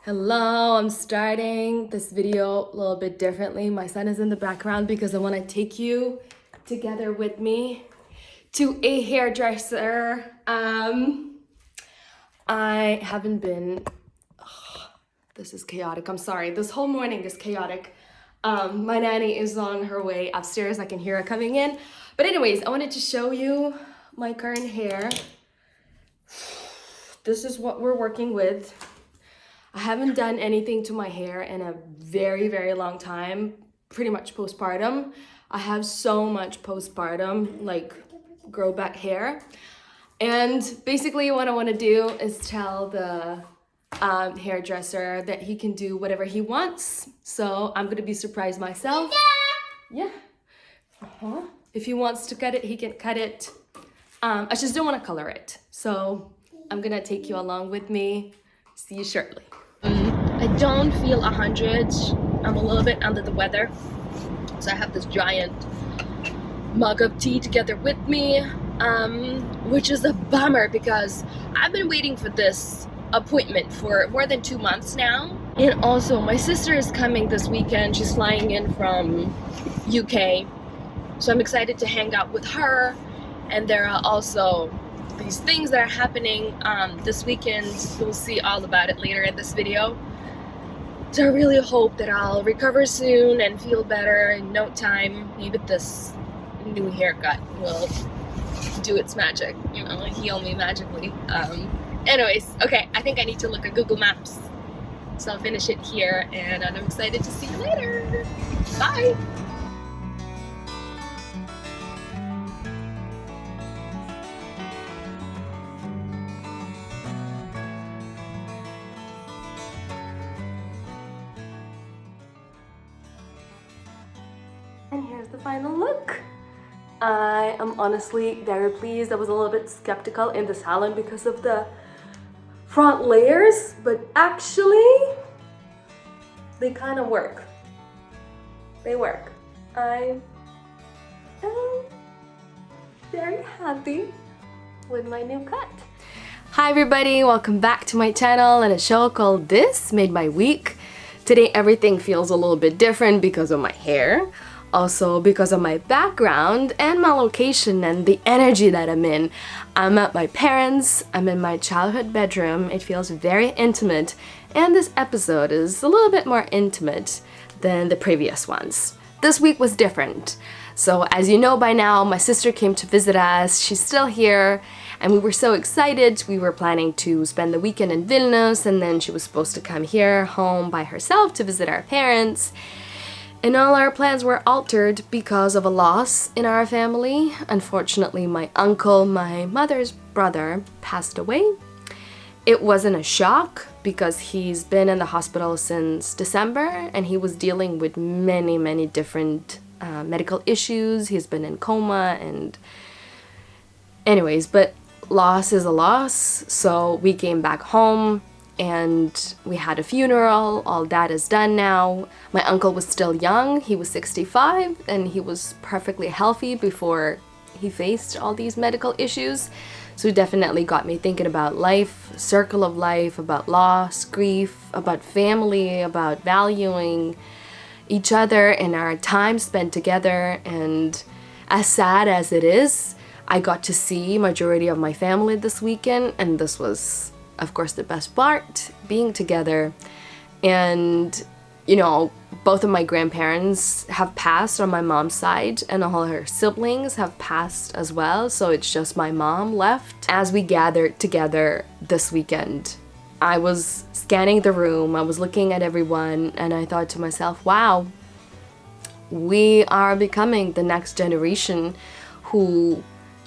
Hello, I'm starting this video a little bit differently. My son is in the background because I want to take you together with me to a hairdresser. I haven't been, this is chaotic. I'm sorry. This whole morning is chaotic. My nanny is on her way upstairs. I can hear her coming in. But anyways, I wanted to show you my current hair. This is what we're working with. I haven't done anything to my hair in a very, very long time, pretty much postpartum. I have so much postpartum, like grow back hair. And basically what I want to do is tell the hairdresser that he can do whatever he wants. So I'm going to be surprised myself. Yeah. If he wants to cut it, he can cut it. I just don't want to color it. So I'm going to take you along with me. See you shortly. I don't feel 100. I'm a little bit under the weather. So I have this giant mug of tea together with me, which is a bummer because I've been waiting for this appointment for more than 2 months now. And also my sister is coming this weekend. She's flying in from UK. So I'm excited to hang out with her. And there are also these things that are happening this weekend. You'll see all about it later in this video. So I really hope that I'll recover soon and feel better in no time. Maybe this new haircut will do its magic, you know, heal me magically. Anyways, okay, I think I need to look at Google Maps. So I'll finish it here and I'm excited to see you later. Bye! And here's the final look. I am honestly very pleased. I was a little bit skeptical in the salon because of the front layers, but actually they kind of work. They work. I am very happy with my new cut. Hi everybody, welcome back to my channel and a show called This Made My Week. Today everything feels a little bit different because of my hair. Also because of my background and my location and the energy that I'm in. I'm at my parents', I'm in my childhood bedroom. It feels very intimate and this episode is a little bit more intimate than the previous ones. This week was different. So as you know by now, my sister came to visit us. She's still here and we were so excited. We were planning to spend the weekend in Vilnius and then she was supposed to come here home by herself to visit our parents. And all our plans were altered because of a loss in our family. Unfortunately, my uncle, my mother's brother, passed away. It wasn't a shock because he's been in the hospital since December and he was dealing with many, many different medical issues. He's been in coma and anyways, but loss is a loss. So we came back home and we had a funeral. All that is done now. My uncle was still young. He was 65 and he was perfectly healthy before he faced all these medical issues. So it definitely got me thinking about life, circle of life, about loss, grief, about family, about valuing each other and our time spent together. And as sad as it is, I got to see majority of my family this weekend and this was of course the best part, being together. And you know, both of my grandparents have passed on my mom's side and all her siblings have passed as well, so it's just my mom left. As we gathered together this weekend, I was scanning the room, I was looking at everyone and I thought to myself, wow, we are becoming the next generation who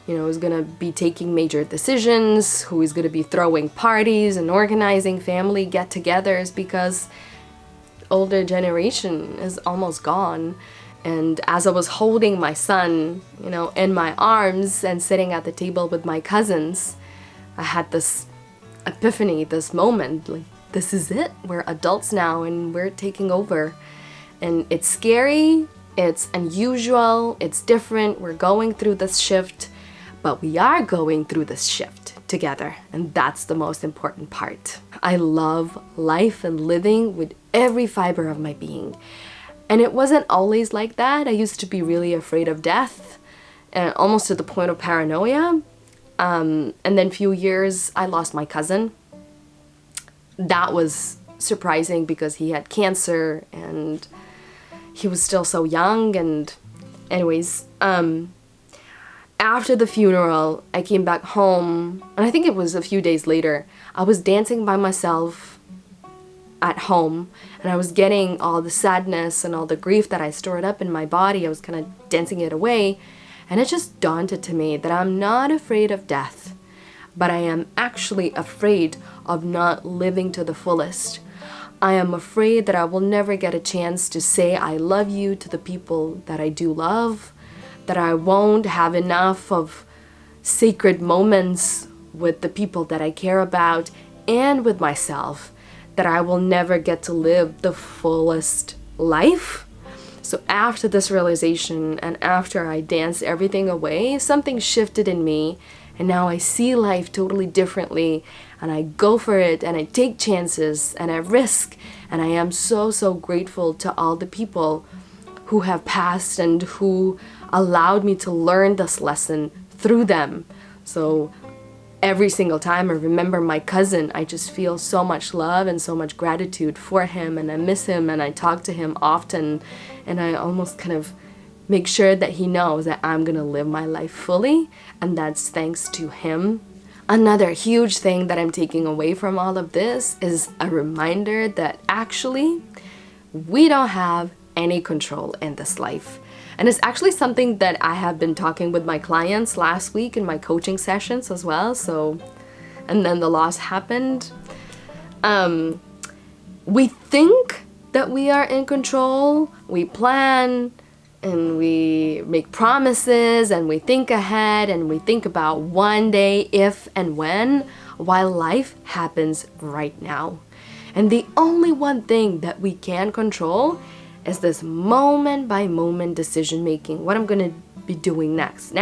is gonna be taking major decisions, who is gonna be throwing parties and organizing family get-togethers because older generation is almost gone. And as I was holding my son, in my arms and sitting at the table with my cousins, I had this epiphany, this moment, like, this is it. We're adults now and we're taking over. And it's scary, it's unusual, it's different, we're going through this shift. But we are going through this shift. together, and that's the most important part. I love life and living with every fiber of my being. And it wasn't always like that. I used to be really afraid of death, and almost to the point of paranoia. And then few years, I lost my cousin. That was surprising because he had cancer and he was still so young. And anyways, after the funeral, I came back home, and I think it was a few days later, I was dancing by myself at home, and I was getting all the sadness and all the grief that I stored up in my body. I was kind of dancing it away, and it just dawned to me that I'm not afraid of death, but I am actually afraid of not living to the fullest. I am afraid that I will never get a chance to say I love you to the people that I do love, that I won't have enough of sacred moments with the people that I care about and with myself, that I will never get to live the fullest life. So after this realization and after I danced everything away, something shifted in me, and now I see life totally differently, and I go for it, and I take chances, and I risk, and I am so, so grateful to all the people who have passed and who allowed me to learn this lesson through them. So every single time I remember my cousin, I just feel so much love and so much gratitude for him, and I miss him, and I talk to him often, and I almost kind of make sure that he knows that I'm gonna live my life fully, and that's thanks to him. Another huge thing that I'm taking away from all of this is a reminder that actually we don't have any control in this life. And it's actually something that I have been talking with my clients last week in my coaching sessions as well. So, and then the loss happened. We think that we are in control. We plan and we make promises and we think ahead and we think about one day, if and when, while life happens right now. And the only one thing that we can control is this moment by moment decision making. What I'm gonna be doing next.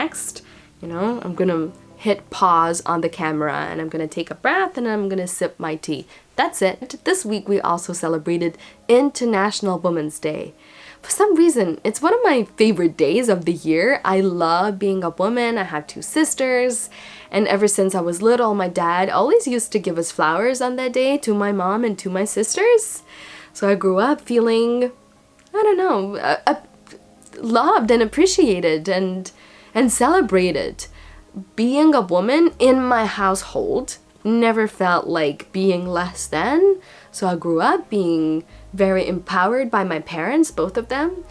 I'm gonna hit pause on the camera and I'm gonna take a breath and I'm gonna sip my tea. That's it. This week we also celebrated International Women's Day. For some reason, it's one of my favorite days of the year. I love being a woman. I have 2 sisters, and ever since I was little, my dad always used to give us flowers on that day to my mom and to my sisters. So I grew up feeling, loved and appreciated and celebrated. Being a woman in my household never felt like being less than. So I grew up being very empowered by my parents, both of them.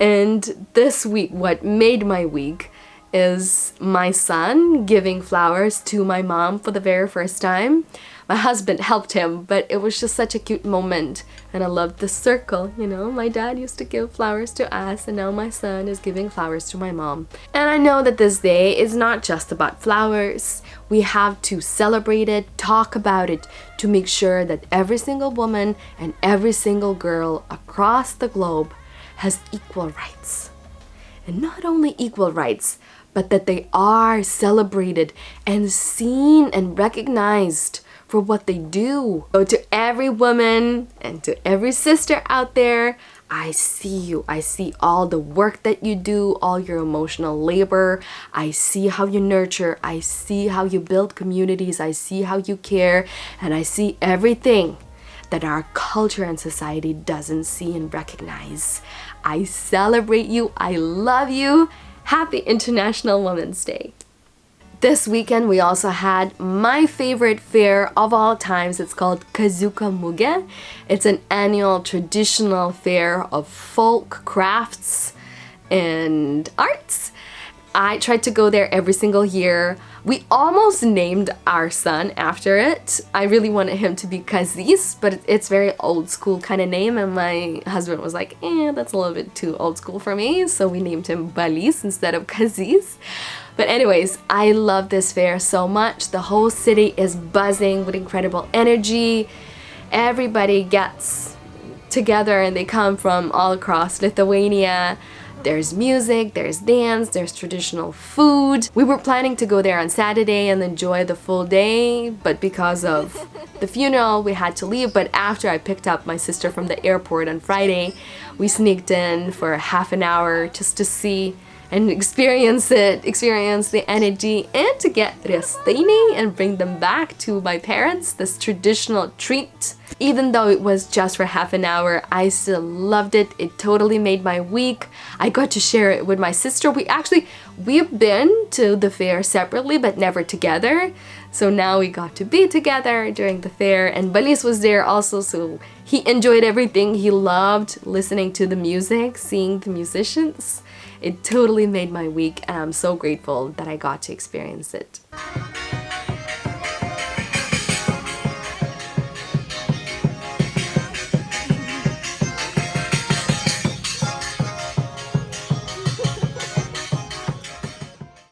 And this week, what made my week is my son giving flowers to my mom for the very first time. My husband helped him, but it was just such a cute moment. And I loved the circle, My dad used to give flowers to us, and now my son is giving flowers to my mom. And I know that this day is not just about flowers. We have to celebrate it, talk about it, to make sure that every single woman and every single girl across the globe has equal rights. And not only equal rights, but that they are celebrated and seen and recognized for what they do. So to every woman and to every sister out there, I see you. I see all the work that you do, all your emotional labor. I see how you nurture. I see how you build communities. I see how you care. And I see everything that our culture and society doesn't see and recognize. I celebrate you. I love you. Happy International Women's Day. This weekend we also had my favorite fair of all times. It's called Kazuka Muge. It's an annual traditional fair of folk crafts and arts. I tried to go there every single year. We almost named our son after it. I really wanted him to be Kazis, but it's very old school kind of name, and my husband was like, that's a little bit too old school for me, so we named him Balis instead of Kazis. But anyways, I love this fair so much. The whole city is buzzing with incredible energy. Everybody gets together and they come from all across Lithuania. There's music, there's dance, there's traditional food. We were planning to go there on Saturday and enjoy the full day, but because of the funeral, we had to leave. But after I picked up my sister from the airport on Friday, we sneaked in for half an hour just to see and experience the energy, and to get restini and bring them back to my parents, this traditional treat. Even though it was just for half an hour, I still loved it. It totally made my week. I got to share it with my sister. We've been to the fair separately, but never together. So now we got to be together during the fair, and Balis was there also, so he enjoyed everything. He loved listening to the music, seeing the musicians. It totally made my week, and I'm so grateful that I got to experience it.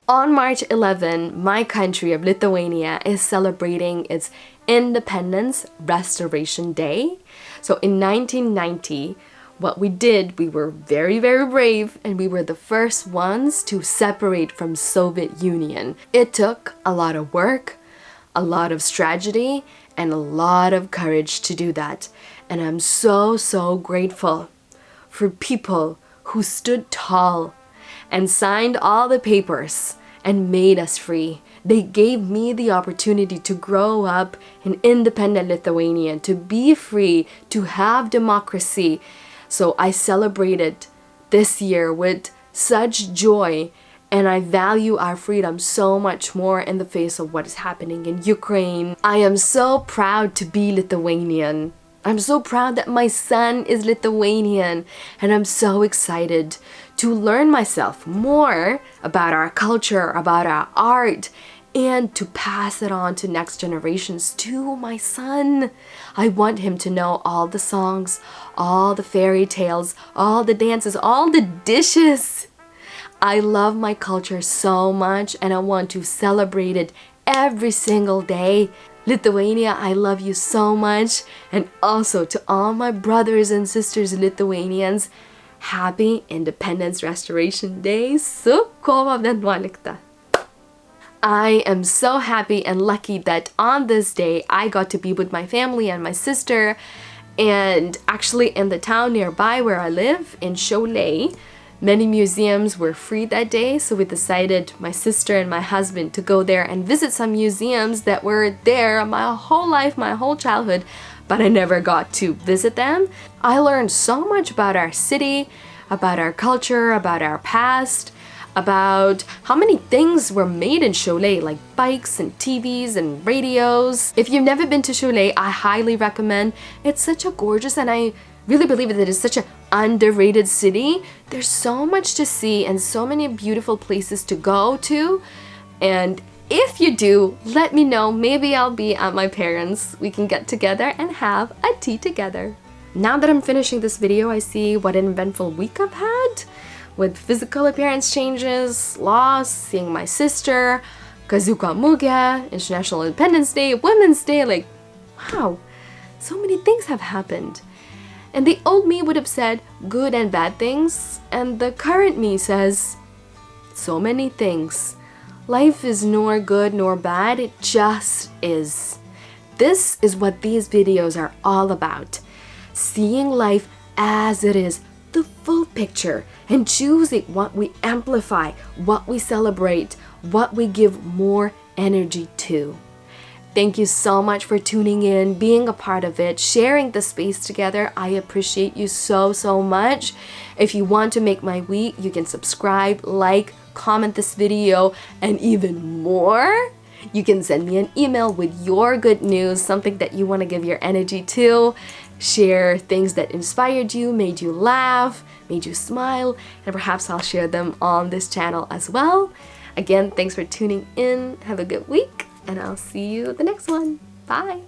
On March 11, my country of Lithuania is celebrating its Independence Restoration Day. So in 1990, what we did, we were very, very brave, and we were the first ones to separate from Soviet Union. It took a lot of work, a lot of strategy, and a lot of courage to do that. And I'm so, so grateful for people who stood tall and signed all the papers and made us free. They gave me the opportunity to grow up in independent Lithuania, to be free, to have democracy. So I celebrated this year with such joy, and I value our freedom so much more in the face of what is happening in Ukraine. I am so proud to be Lithuanian. I'm so proud that my son is Lithuanian, and I'm so excited to learn myself more about our culture, about our art, and to pass it on to next generations, to my son. I want him to know all the songs, all the fairy tales, all the dances, all the dishes. I love my culture so much, and I want to celebrate it every single day. Lithuania, I love you so much. And also to all my brothers and sisters Lithuanians, happy Independence Restoration Day. Su kovo 11. I am so happy and lucky that on this day I got to be with my family and my sister, and actually in the town nearby where I live in Šiauliai, many museums were free that day, so we decided, my sister and my husband, to go there and visit some museums that were there my whole life, my whole childhood, but I never got to visit them. I learned so much about our city, about our culture, about our past, about how many things were made in Šiauliai, like bikes and TVs and radios. If you've never been to Šiauliai, I highly recommend. It's such a gorgeous, and I really believe that it's such an underrated city. There's so much to see and so many beautiful places to go to. And if you do, let me know. Maybe I'll be at my parents'. We can get together and have a tea together. Now that I'm finishing this video, I see what an eventful week I've had, with physical appearance changes, loss, seeing my sister, Kazuka Muge, International Independence Day, Women's Day. Like, wow, so many things have happened. And the old me would have said good and bad things, and the current me says so many things. Life is nor good nor bad, it just is. This is what these videos are all about. Seeing life as it is, the full picture, and choosing what we amplify, what we celebrate, what we give more energy to. Thank you so much for tuning in, being a part of it, sharing the space together. I appreciate you so, so much. If you want to make my week, you can subscribe, like, comment this video, and even more, you can send me an email with your good news, something that you want to give your energy to. Share things that inspired you, made you laugh, made you smile, and perhaps I'll share them on this channel as well. Again, thanks for tuning in. Have a good week, and I'll see you the next one. Bye!